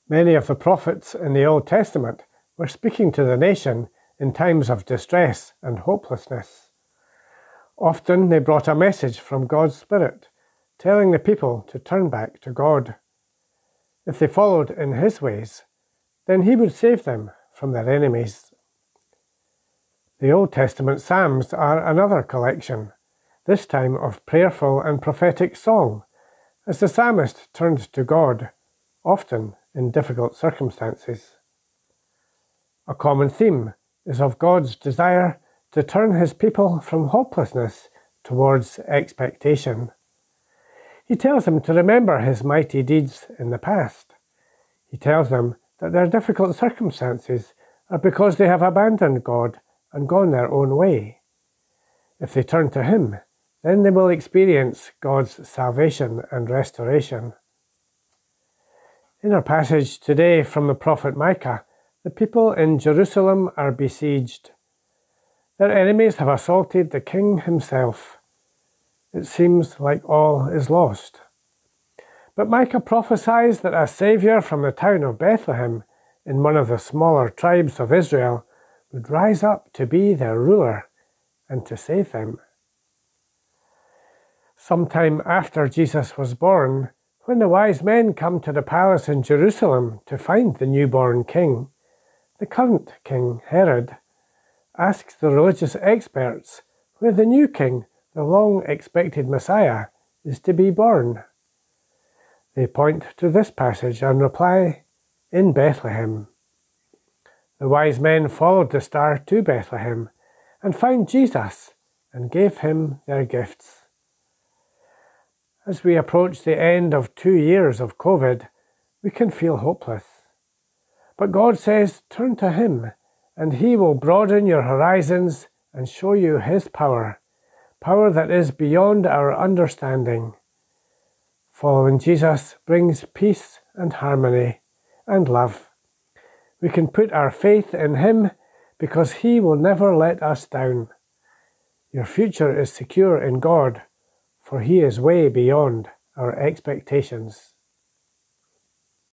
Many of the prophets in the Old Testament were speaking to the nation in times of distress and hopelessness. Often they brought a message from God's Spirit, telling the people to turn back to God. If they followed in His ways, then He would save them from their enemies. The Old Testament Psalms are another collection, this time of prayerful and prophetic song, as the psalmist turned to God, often in difficult circumstances. A common theme is of God's desire to turn His people from hopelessness towards expectation. He tells them to remember His mighty deeds in the past. He tells them that their difficult circumstances are because they have abandoned God and gone their own way. If they turn to Him, then they will experience God's salvation and restoration. In our passage today from the prophet Micah, the people in Jerusalem are besieged. Their enemies have assaulted the king himself. It seems like all is lost. But Micah prophesies that a Saviour from the town of Bethlehem, in one of the smaller tribes of Israel, would rise up to be their ruler and to save them. Sometime after Jesus was born, when the wise men come to the palace in Jerusalem to find the newborn king, the current king, Herod, asks the religious experts where the new king, the long-expected Messiah, is to be born. They point to this passage and reply, "In Bethlehem." The wise men followed the star to Bethlehem and found Jesus and gave Him their gifts. As we approach the end of 2 years of COVID, we can feel hopeless. But God says, turn to Him, and He will broaden your horizons and show you His power, power that is beyond our understanding. Following Jesus brings peace and harmony and love. We can put our faith in Him because He will never let us down. Your future is secure in God, for He is way beyond our expectations.